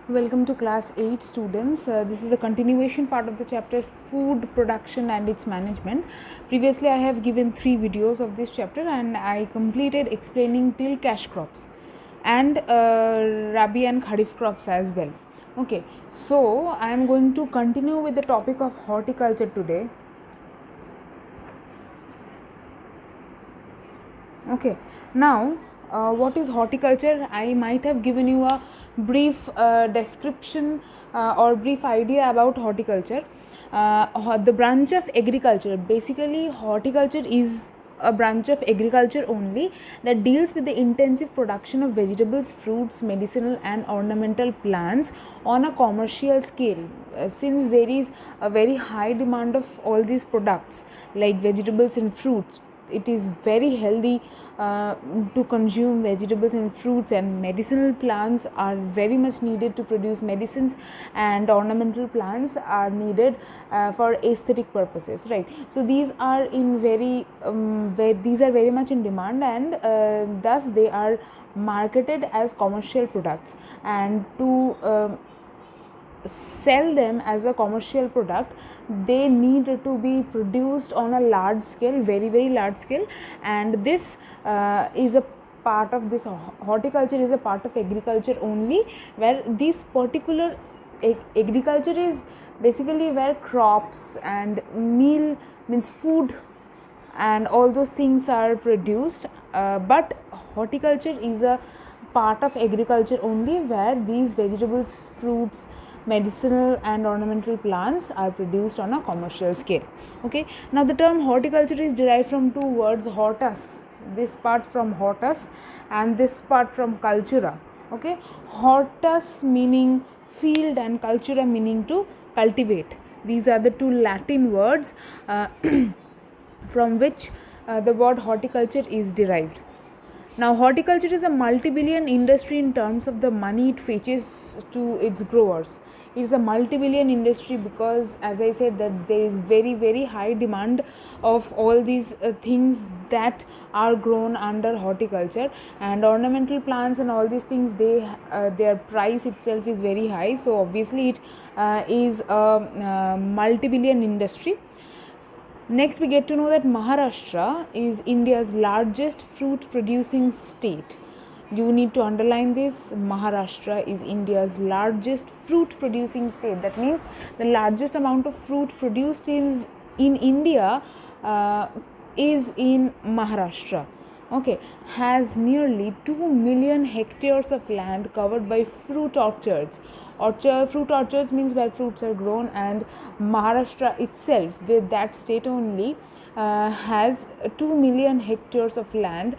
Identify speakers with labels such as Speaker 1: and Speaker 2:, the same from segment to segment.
Speaker 1: Welcome to class 8 students. This is a continuation part of the chapter food production and its management. Previously I have given 3 videos of this chapter and I completed explaining till cash crops and rabi and kharif crops as well. Okay, so I am going to continue with the topic of horticulture today. Okay, now what is horticulture? I might have given you a brief description or brief idea about horticulture. The branch of agriculture, basically horticulture is a branch of agriculture only that deals with the intensive production of vegetables, fruits, medicinal and ornamental plants on a commercial scale. Since there is a very high demand of all these products like vegetables and fruits, it is very healthy to consume vegetables and fruits, and medicinal plants are very much needed to produce medicines, and ornamental plants are needed for aesthetic purposes, right? So these are in these are very much in demand, and thus they are marketed as commercial products, and to sell them as a commercial product they need to be produced on a large scale, very large scale, and this is a part of this horticulture is a part of agriculture only, where this particular agriculture is basically where crops and meal means food and all those things are produced, but horticulture is a part of agriculture only where these vegetables, fruits, medicinal and ornamental plants are produced on a commercial scale. Okay, now the term horticulture is derived from two words, hortus, this part from hortus and this part from cultura. Okay, hortus meaning field and cultura meaning to cultivate. These are the two Latin words from which the word horticulture is derived. Now, horticulture is a multi-billion industry in terms of the money it fetches to its growers. It is a multi-billion industry because, as I said, that there is very high demand of all these things that are grown under horticulture, and ornamental plants and all these things, their price itself is very high. So obviously, it is a multi-billion industry. Next, we get to know that Maharashtra is India's largest fruit producing state. You need to underline this. Maharashtra is India's largest fruit producing state. That means the largest amount of fruit produced in India is in Maharashtra. Okay, has nearly 2 million hectares of land covered by fruit orchards. Fruit orchards means where fruits are grown, and Maharashtra itself, that state only, has 2 million hectares of land,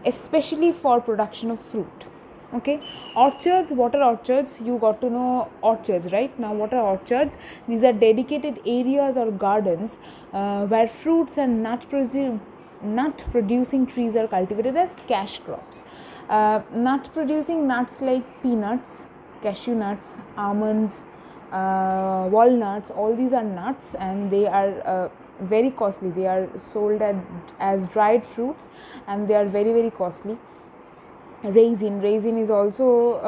Speaker 1: especially for production of fruit. Okay, orchards, what are orchards? You got to know orchards, right? Now, what are orchards? These are dedicated areas or gardens where fruits and nut producing trees are cultivated as cash crops. Nut producing nuts like peanuts, cashew nuts, almonds, walnuts, all these are nuts, and they are very costly. They are sold as dried fruits, and they are very costly. Raisin is also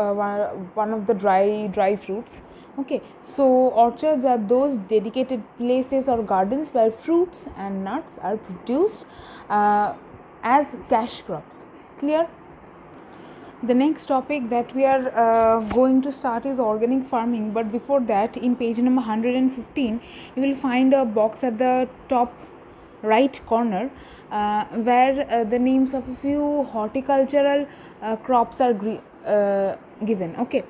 Speaker 1: one of the dry fruits. Okay, so orchards are those dedicated places or gardens where fruits and nuts are produced as cash crops. Clear? The next topic that we are going to start is organic farming, but before that, in page number 115 you will find a box at the top right corner where the names of a few horticultural crops are given. Okay,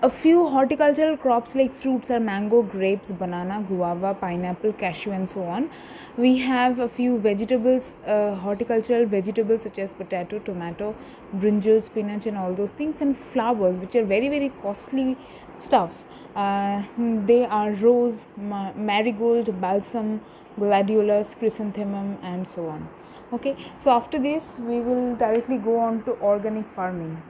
Speaker 1: a few horticultural crops like fruits are mango, grapes, banana, guava, pineapple, cashew and so on. We have a few vegetables, horticultural vegetables such as potato, tomato, brinjal, spinach and all those things, and flowers which are very costly stuff. They are rose, marigold, balsam, gladiolus, chrysanthemum and so on. Okay, so after this we will directly go on to organic farming.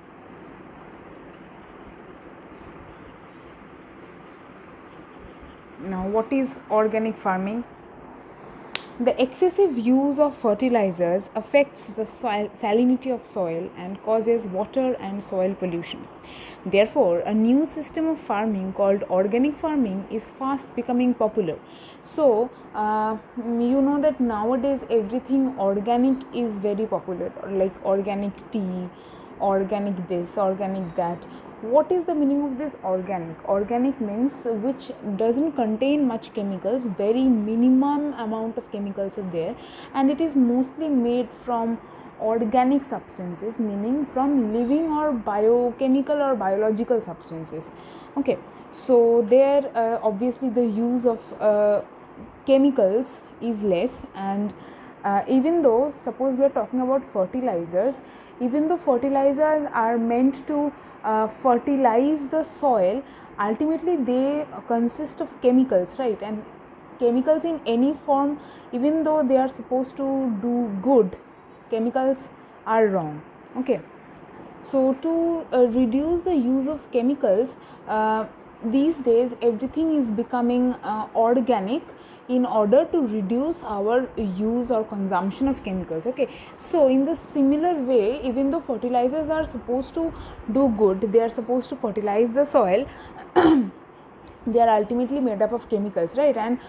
Speaker 1: Now, what is organic farming? The excessive use of fertilizers affects the salinity of soil and causes water and soil pollution. Therefore, a new system of farming called organic farming is fast becoming popular. So, you know that nowadays everything organic is very popular, like organic tea, organic this, organic that. What is the meaning of this organic? Organic means which doesn't contain much chemicals, very minimum amount of chemicals are there, and it is mostly made from organic substances, meaning from living or biochemical or biological substances. Okay, so there obviously the use of chemicals is less, and even though suppose we are talking about fertilizers, even though fertilizers are meant to fertilize the soil, ultimately they consist of chemicals, right? And chemicals in any form, even though they are supposed to do good, chemicals are wrong. Okay, so to reduce the use of chemicals, these days everything is becoming organic in order to reduce our use or consumption of chemicals. Okay, so in the similar way, even though fertilizers are supposed to do good, they are supposed to fertilize the soil, they are ultimately made up of chemicals, right? And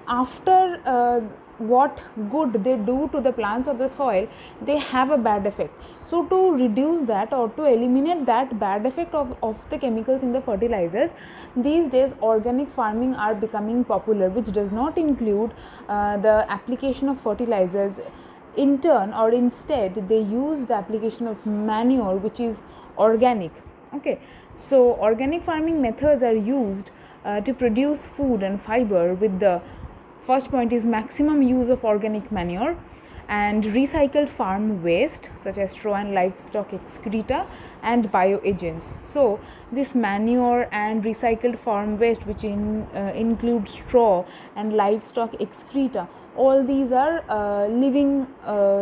Speaker 1: after what good they do to the plants or the soil, they have a bad effect. So to reduce that or to eliminate that bad effect of the chemicals in the fertilizers, these days organic farming are becoming popular, which does not include the application of fertilizers. In turn, or instead, they use the application of manure, which is organic. Okay, so organic farming methods are used to produce food and fiber. With the first point is maximum use of organic manure and recycled farm waste such as straw and livestock excreta and bioagents. So this manure and recycled farm waste, which include straw and livestock excreta, all these are living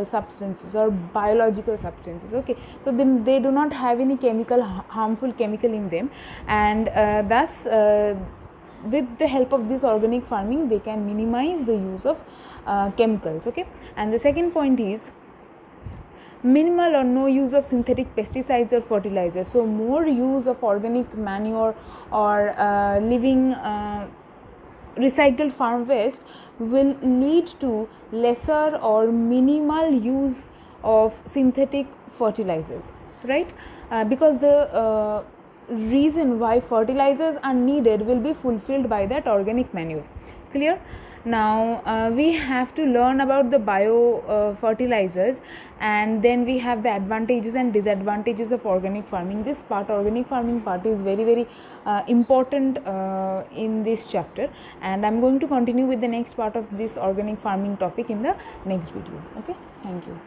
Speaker 1: substances or biological substances. Okay, so then they do not have any harmful chemical in them, and thus with the help of this organic farming they can minimize the use of chemicals. Okay, and the second point is minimal or no use of synthetic pesticides or fertilizers. So more use of organic manure or living recycled farm waste will lead to lesser or minimal use of synthetic fertilizers, right? Because the reason why fertilizers are needed will be fulfilled by that organic manure. Clear? Now we have to learn about the bio fertilizers, and then we have the advantages and disadvantages of organic farming. This part, organic farming part, is very important in this chapter, and I'm going to continue with the next part of this organic farming topic in the next video. Okay, thank you.